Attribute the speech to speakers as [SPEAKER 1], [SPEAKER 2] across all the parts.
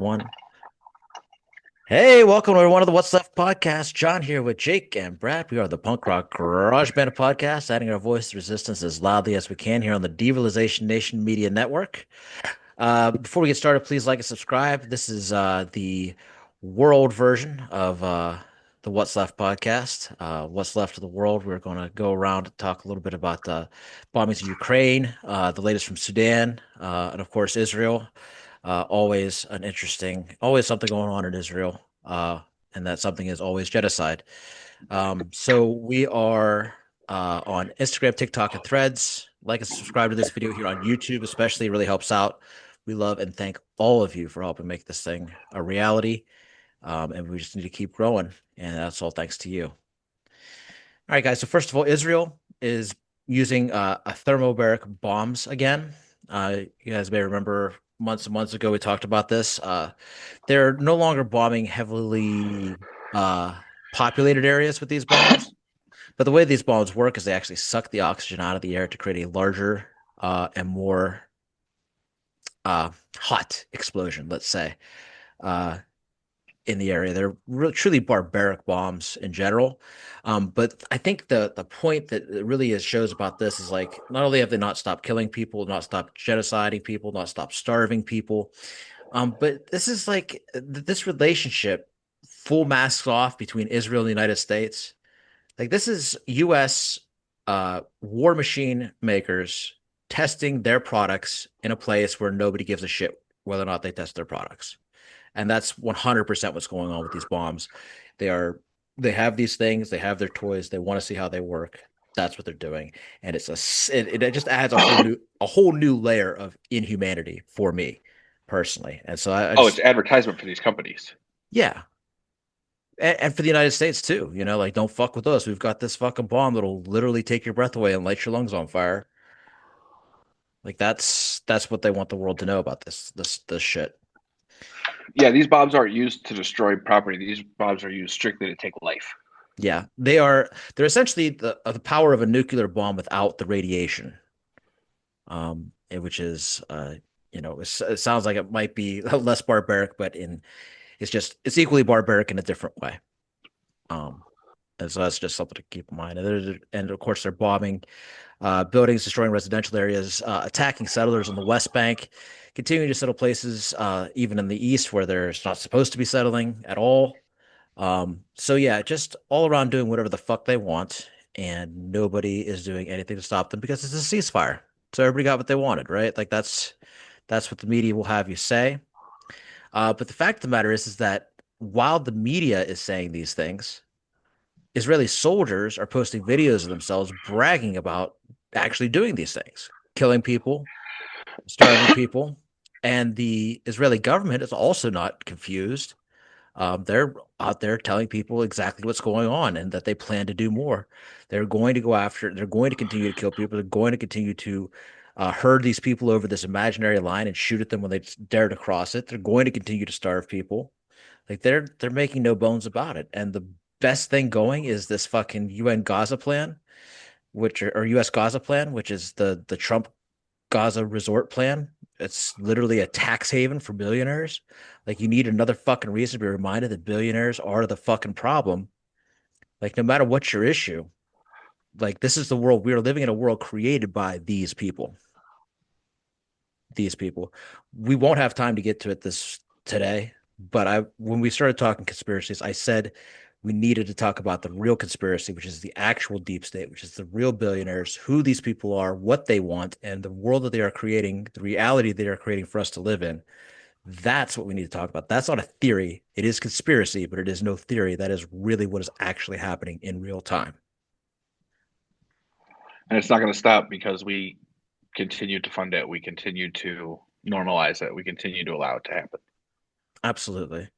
[SPEAKER 1] One. Hey, welcome to one of the What's Left podcast. John here with Jake and Brad. We are the punk rock garage band podcast, adding our voice to resistance as loudly as we can here on the Derealization Nation Media Network. Before we get started, please like and subscribe. This is the world version of the What's Left podcast. What's left of the world? We're going to go around and talk a little bit about bombings in Ukraine, the latest from Sudan, and of course Israel. Always something going on in Israel, and that something is always genocide. So we are on Instagram, TikTok, and Threads. Like and subscribe to this video here on YouTube, especially. It really helps out. We love and thank all of you for helping make this thing a reality. And we just need to keep growing. And that's all thanks to you. All right, guys. So first of all, Israel is using a thermobaric bombs again. You guys may remember months and months ago we talked about this. They're no longer bombing heavily uh, populated areas with these bombs. But the way these bombs work is they actually suck the oxygen out of the air to create a larger and more hot explosion, let's say, uh, in the area. They're really, truly barbaric bombs in general. But I think the point that it really shows about this is like not only have they not stopped killing people, not stopped genociding people, not stopped starving people, but this is like this relationship, full masks off between Israel and the United States. Like this is U.S. War machine makers testing their products in a place where nobody gives a shit whether or not they test their products. And that's 100% what's going on with these bombs. They are they have these things, they have their toys, they want to see how they work. That's what they're doing. And it just adds a whole new layer of inhumanity for me personally. And so I
[SPEAKER 2] Oh, it's
[SPEAKER 1] just
[SPEAKER 2] advertisement for these companies.
[SPEAKER 1] yeah, and for the United States too, like don't fuck with us. We've got this fucking bomb that'll literally take your breath away and light your lungs on fire. Like that's what they want the world to know about this shit.
[SPEAKER 2] Yeah, these bombs aren't used to destroy property. These bombs are used strictly to take life.
[SPEAKER 1] Yeah, they're essentially the power of a nuclear bomb without the radiation. Which is it sounds like it might be less barbaric, but in it's equally barbaric in a different way. Um, and so that's just something to keep in mind. And of course, they're bombing buildings, destroying residential areas, attacking settlers on the West Bank, continuing to settle places, even in the East where they're not supposed to be settling at all. So yeah, just all around doing whatever the fuck they want, and nobody is doing anything to stop them because it's a ceasefire. So everybody got what they wanted, right? Like that's what the media will have you say. But the fact of the matter is that while the media is saying these things, Israeli soldiers are posting videos of themselves bragging about actually doing these things, killing people, starving people. And the Israeli government is also not confused. They're out there telling people exactly what's going on and that they plan to do more. They're going to go after, they're going to continue to kill people. They're going to continue to herd these people over this imaginary line and shoot at them when they dare to cross it. They're going to continue to starve people. Like they're making no bones about it. And the best thing going is this fucking UN Gaza plan, or US Gaza plan, which is the Trump Gaza resort plan. It's literally a tax haven for billionaires. Like you need another fucking reason to be reminded that billionaires are the fucking problem. Like no matter what your issue, like this is the world we are living in, a world created by these people. These people. We won't have time to get to it this today, but I when we started talking conspiracies, I said we needed to talk about the real conspiracy, which is the actual deep state, which is the real billionaires, who these people are, what they want, and the world that they are creating, the reality they are creating for us to live in. That's what we need to talk about. That's not a theory. It is conspiracy, but it is no theory. That is really what is actually happening in real time.
[SPEAKER 2] And it's not going to stop because we continue to fund it. We continue to normalize it. We continue to allow it to happen.
[SPEAKER 1] Absolutely.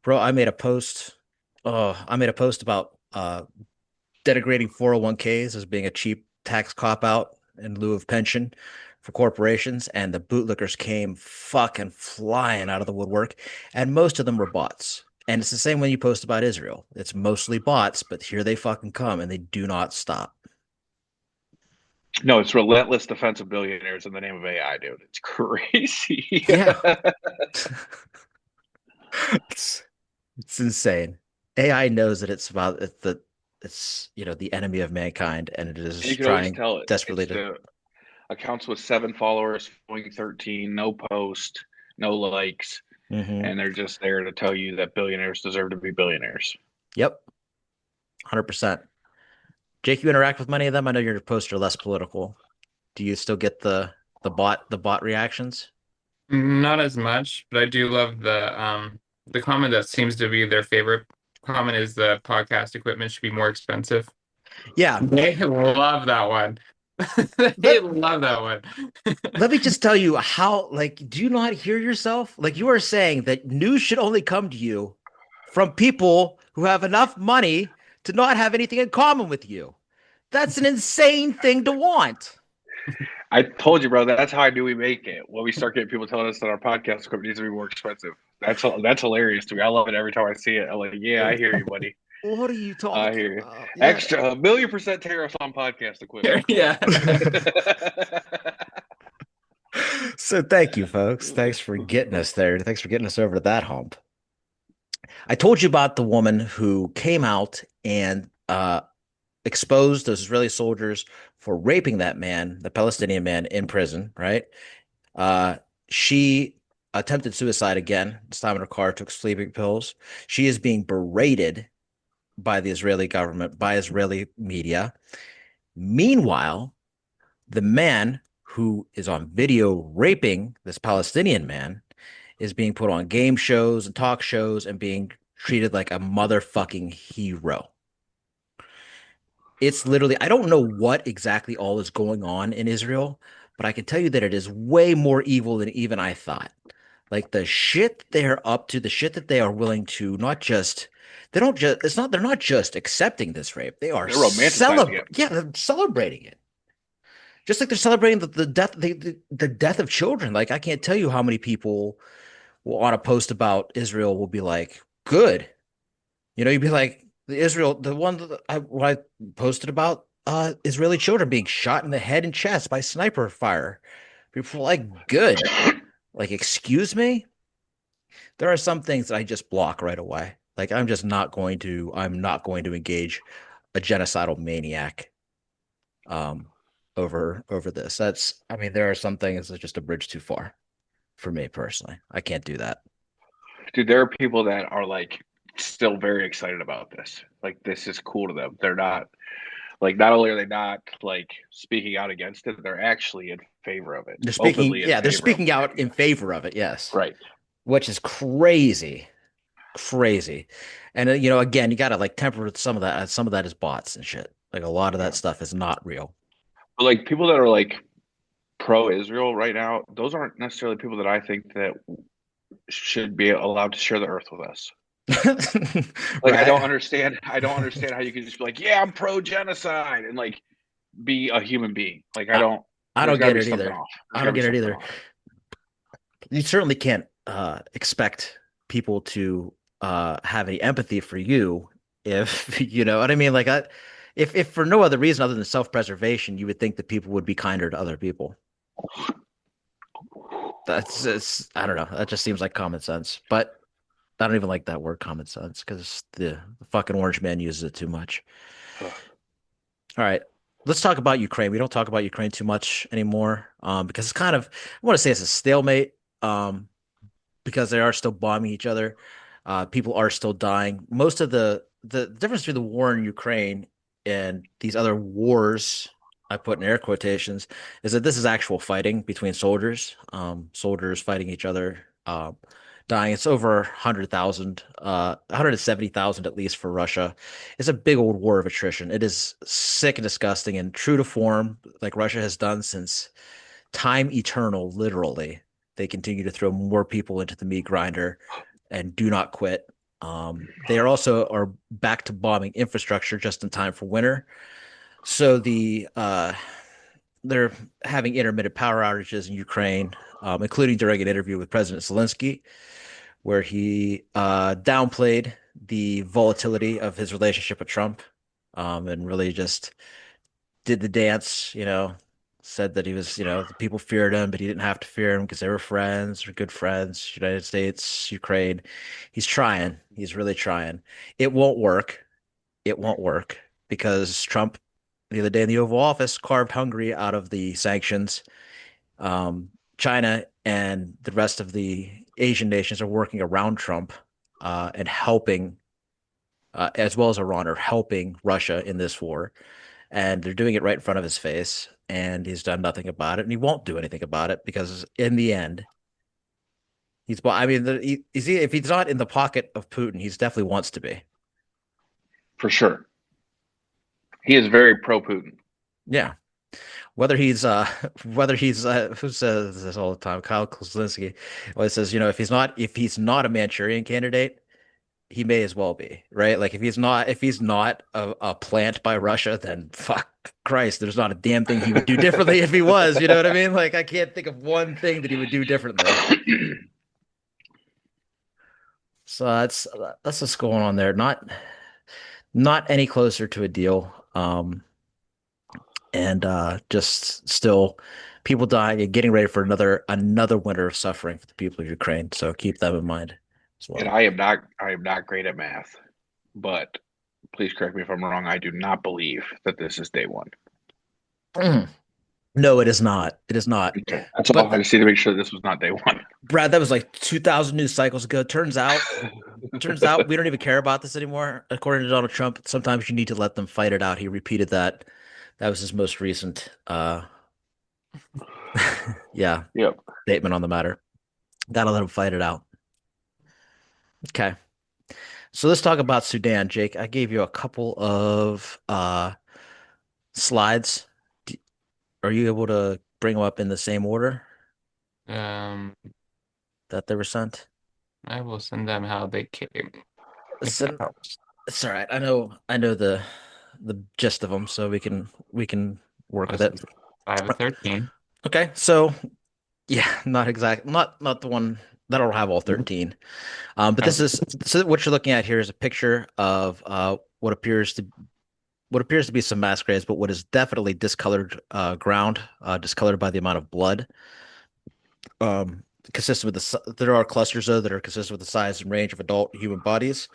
[SPEAKER 1] Bro, I made a post. Oh, I made a post about denigrating 401ks as being a cheap tax cop out in lieu of pension for corporations, and the bootlickers came fucking flying out of the woodwork, and most of them were bots. And it's the same when you post about Israel. It's mostly bots, but here they fucking come and they do not stop.
[SPEAKER 2] No, it's relentless defense of billionaires in the name of AI, dude. It's crazy.
[SPEAKER 1] Yeah. It's insane. AI knows that it's the enemy of mankind, and it
[SPEAKER 2] And you
[SPEAKER 1] is
[SPEAKER 2] can always
[SPEAKER 1] trying
[SPEAKER 2] tell
[SPEAKER 1] desperately
[SPEAKER 2] it's
[SPEAKER 1] to.
[SPEAKER 2] the accounts with 7 followers, following 13, no post, no likes,
[SPEAKER 1] Hmm.
[SPEAKER 2] and they're just there to tell you that billionaires deserve to be billionaires.
[SPEAKER 1] Yep, 100%. Jake, you interact with many of them. I know your posts are less political. Do you still get the bot reactions?
[SPEAKER 3] Not as much, but I do love the comment that seems to be their favorite comment is the podcast equipment should be more expensive.
[SPEAKER 1] Yeah.
[SPEAKER 3] They love that one. They
[SPEAKER 1] Let
[SPEAKER 3] love that one.
[SPEAKER 1] let me just tell you how, like, do you not hear yourself? Like, you are saying that news should only come to you from people who have enough money to not have anything in common with you. That's an insane thing to want.
[SPEAKER 2] I told you, bro. That's how I knew we make it. When we start getting people telling us that our podcast equipment needs to be more expensive, that's hilarious to me. I love it every time I see it. I'm like, yeah, I hear you, buddy.
[SPEAKER 1] What are you
[SPEAKER 2] I
[SPEAKER 1] talking
[SPEAKER 2] hear you.
[SPEAKER 1] about? Yeah.
[SPEAKER 2] Extra a million% tariffs on podcast equipment.
[SPEAKER 3] Yeah.
[SPEAKER 1] So thank you, folks. Thanks for getting us there. Thanks for getting us over to that hump. I told you about the woman who came out and exposed those Israeli soldiers for raping that man, the Palestinian man, in prison, right? Uh, she attempted suicide again, this time in her car, took sleeping pills. She is being berated by the Israeli government, by Israeli media. Meanwhile, the man who is on video raping this Palestinian man is being put on game shows and talk shows and being treated like a motherfucking hero. It's literally, I don't know what exactly all is going on in Israel, but I can tell you that it is way more evil than even I thought. Like the shit they're up to, the shit that they are willing to not just, they don't just, it's not, they're not just accepting this rape. They are
[SPEAKER 2] They're romanticizing it.
[SPEAKER 1] yeah, they're celebrating it. Just like they're celebrating the death, the death of children. Like I can't tell you how many people will on a post about Israel will be like, good. You'd be like, the Israel, the one that what I posted about Israeli children being shot in the head and chest by sniper fire. People are like, good. Like, excuse me? There are some things that I just block right away. Like, I'm not going to engage a genocidal maniac um over this. I mean, there are some things that just a bridge too far for me personally. I can't do that.
[SPEAKER 2] Dude, there are people that are like still very excited about this. Like this is cool to them. They're not like not only are they not like speaking out against it, they're actually in favor of it. Openly in
[SPEAKER 1] They're
[SPEAKER 2] favor of
[SPEAKER 1] speaking out
[SPEAKER 2] doing
[SPEAKER 1] in
[SPEAKER 2] this.
[SPEAKER 1] favor of it, yes.
[SPEAKER 2] Right.
[SPEAKER 1] Which is crazy. Crazy. And again, you gotta like temper some of that. Some of that is bots and shit. Like a lot of that
[SPEAKER 2] Yeah.
[SPEAKER 1] stuff is not real.
[SPEAKER 2] But like people that are like pro Israel right now, those aren't necessarily people that I think that should be allowed to share the earth with us. Like I don't
[SPEAKER 1] Right.
[SPEAKER 2] understand I don't understand how you can just be like, yeah, I'm pro genocide and like be a human being. Like I
[SPEAKER 1] I,
[SPEAKER 2] don't
[SPEAKER 1] I
[SPEAKER 2] there's
[SPEAKER 1] don't
[SPEAKER 2] gotta
[SPEAKER 1] get
[SPEAKER 2] be
[SPEAKER 1] it
[SPEAKER 2] something
[SPEAKER 1] either.
[SPEAKER 2] off. There's
[SPEAKER 1] I
[SPEAKER 2] gotta
[SPEAKER 1] don't
[SPEAKER 2] be
[SPEAKER 1] get it
[SPEAKER 2] something
[SPEAKER 1] either.
[SPEAKER 2] off.
[SPEAKER 1] You certainly can't expect people to have any empathy for you if you know what I mean. Like if for no other reason other than self-preservation, you would think that people would be kinder to other people. I don't know. That just seems like common sense. But I don't even like that word common sense because the fucking orange man uses it too much. All right. Let's talk about Ukraine. We don't talk about Ukraine too much anymore because it's kind of, I want to say it's a stalemate because they are still bombing each other. People are still dying. Most of the difference between the war in Ukraine and these other wars, I put in air quotations, is that this is actual fighting between soldiers, soldiers fighting each other, dying. It's over 100,000, 170,000 at least for Russia. It's a big old war of attrition. It is sick and disgusting and true to form, like Russia has done since time eternal, literally. They continue to throw more people into the meat grinder and do not quit. They are back to bombing infrastructure just in time for winter. So they're having intermittent power outages in Ukraine, including during an interview with President Zelensky, where he downplayed the volatility of his relationship with Trump, and really just did the dance, said that he was, the people feared him, but he didn't have to fear him because they were friends or good friends. United States, Ukraine. He's trying. He's really trying. It won't work. It won't work because Trump, the other day in the Oval Office, carved Hungary out of the sanctions. China and the rest of the Asian nations are working around Trump and helping, as well as Iran, are helping Russia in this war. And they're doing it right in front of his face. And he's done nothing about it. And he won't do anything about it because in the end, I mean, if he's not in the pocket of Putin, he's definitely wants to be.
[SPEAKER 2] For sure. He is very pro Putin.
[SPEAKER 1] Yeah. Whether he's who says this all the time, Kyle Kulinski, well, it says, if he's not a Manchurian candidate, he may as well be, right? Like if he's not a plant by Russia, then fuck Christ, there's not a damn thing he would do differently if he was, you know what I mean? Like I can't think of one thing that he would do differently. So that's what's going on there. Not any closer to a deal. And just still people dying and getting ready for another winter of suffering for the people of Ukraine. So keep that in mind as
[SPEAKER 2] And
[SPEAKER 1] well.
[SPEAKER 2] I am not great at math, but please correct me if I'm wrong. I do not believe that this is day one.
[SPEAKER 1] Mm. No, it is not. It is not.
[SPEAKER 2] Okay. That's all.
[SPEAKER 1] But
[SPEAKER 2] I just need to make sure this was not day one.
[SPEAKER 1] Brad, that was like 2,000 news cycles ago. Turns out we don't even care about this anymore. According to Donald Trump, sometimes you need to let them fight it out. He repeated that. That was his most recent yeah,
[SPEAKER 2] Yep.
[SPEAKER 1] statement on the matter. Gotta let them fight it out. Okay. So let's talk about Sudan, Jake. I gave you a couple of slides. Are you able to bring them up in the same order
[SPEAKER 3] Um,
[SPEAKER 1] that they were sent?
[SPEAKER 3] I will send them how they came, if that
[SPEAKER 1] Send,
[SPEAKER 3] helps.
[SPEAKER 1] it's all right. I know the gist of them, so we can work with
[SPEAKER 3] This
[SPEAKER 1] it.
[SPEAKER 3] is 5 of 13.
[SPEAKER 1] Okay, so yeah, not the one that'll have all 13. But
[SPEAKER 3] Okay.
[SPEAKER 1] this is so what you're looking at here is a picture of what appears to be some mass graves, but what is definitely discolored ground, discolored by the amount of blood. Consistent with there are clusters though that are consistent with the size and range of adult human bodies,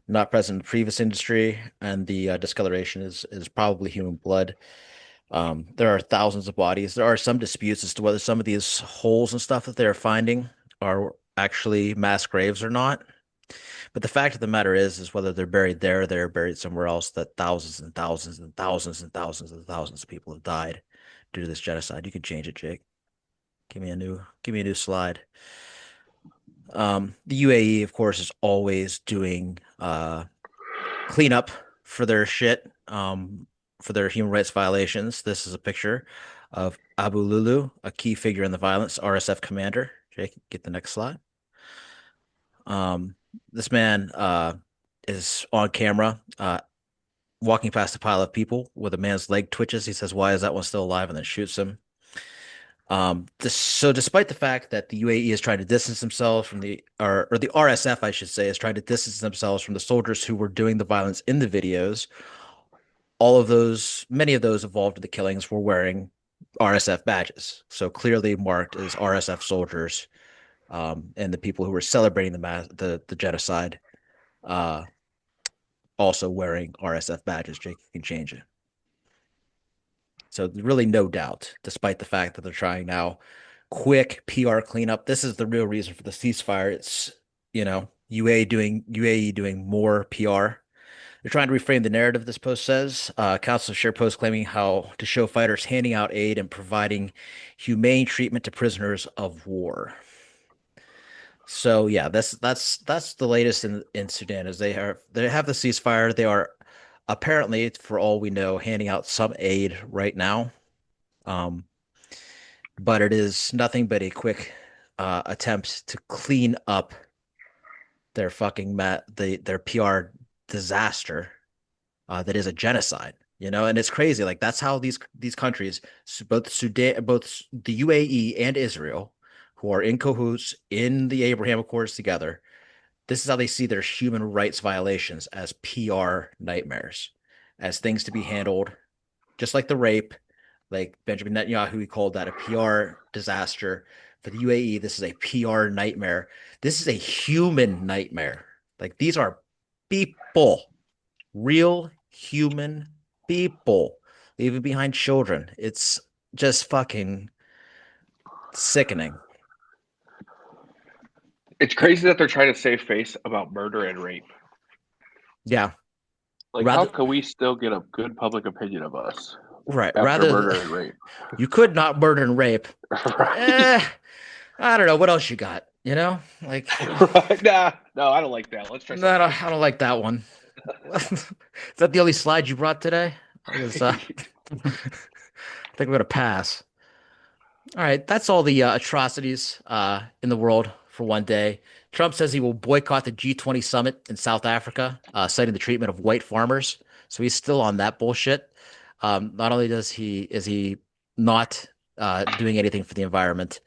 [SPEAKER 1] not present in the previous industry, and the discoloration is probably human blood. There are thousands of bodies. There are some disputes as to whether some of these holes and stuff that they're finding are actually mass graves or not. But the fact of the matter is whether they're buried there or they're buried somewhere else, that thousands and thousands and thousands and thousands and thousands of people have died due to this genocide. You can change it, Jake. Give me a new slide. The UAE, of course, is always doing cleanup for their shit, for their human rights violations. This is a picture of Abu Lulu, a key figure in the violence, RSF commander. Jake, get the next slide. This man is on camera, walking past a pile of people with a man's leg twitches. He says, "Why is that one still alive?" and then shoots him. So despite the fact that the UAE is trying to distance themselves from or the RSF, I should say, is trying to distance themselves from the soldiers who were doing the violence in the videos, many of those involved in the killings were wearing RSF badges. So clearly marked as RSF soldiers, and the people who were celebrating the genocide, uh, also wearing RSF badges. Jake, you can change it. So really no doubt, despite the fact that they're trying now, quick PR cleanup. This is the real reason for the ceasefire. It's, UAE doing more PR. They're trying to reframe the narrative, this post says. Council shared post claiming how to show fighters handing out aid and providing humane treatment to prisoners of war. So yeah, that's the latest in Sudan is they have the ceasefire. They are apparently, for all we know, handing out some aid right now. Um, but it is nothing but a quick attempt to clean up their their PR disaster that is a genocide. And it's crazy. Like that's how these countries, both Sudan, both the UAE and Israel, who are in cahoots in the Abraham Accords together, this is how they see their human rights violations as PR nightmares, as things to be handled, just like the rape, Like Benjamin Netanyahu, he called that a PR disaster. For the UAE, this is a PR nightmare. This is a human nightmare. Like these are people, real human people, leaving behind children. It's just fucking sickening.
[SPEAKER 2] It's crazy that they're trying to save face about murder and rape.
[SPEAKER 1] Yeah.
[SPEAKER 2] Like, how
[SPEAKER 1] Rather,
[SPEAKER 2] can we still get a good public opinion of us
[SPEAKER 1] right.
[SPEAKER 2] after
[SPEAKER 1] Rather,
[SPEAKER 2] murder and rape?
[SPEAKER 1] you could not murder and rape.
[SPEAKER 2] Right?
[SPEAKER 1] Eh, I don't know. What else you got? You know, like,
[SPEAKER 2] Right? Nah, no, I don't like that. Let's try
[SPEAKER 1] no,
[SPEAKER 2] something
[SPEAKER 1] I don't like that one. Is that the only slide you brought today? Because I
[SPEAKER 2] different.
[SPEAKER 1] think we're gonna pass. All right, that's all the atrocities in the world for one day. Trump says he will boycott the G20 summit in South Africa, citing the treatment of white farmers. So he's still on that bullshit. Not only does he is he not doing anything for the environment,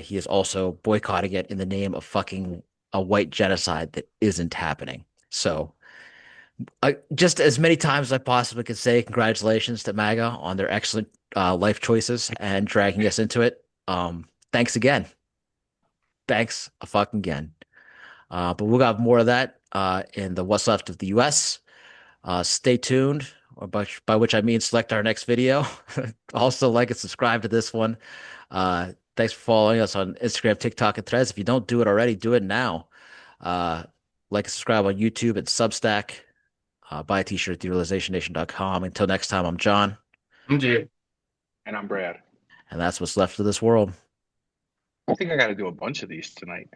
[SPEAKER 1] he is also boycotting it in the name of fucking a white genocide that isn't happening. So just as many times as I possibly could say congratulations to MAGA on their excellent life choices and dragging us into it. Thanks again. Thanks a fucking again. But we'll have more of that in the What's Left of the US. Stay tuned, or by which I mean select our next video. Also, like and subscribe to this one. Thanks for following us on Instagram, TikTok, and Threads. If you don't do it already, do it now. Uh, like and subscribe on YouTube and Substack. Buy a t-shirt at therealizationnation.com. Until next time, I'm John,
[SPEAKER 3] Indeed.
[SPEAKER 2] And I'm Brad.
[SPEAKER 1] and that's what's left of this world.
[SPEAKER 2] I think I got to do a bunch of these tonight.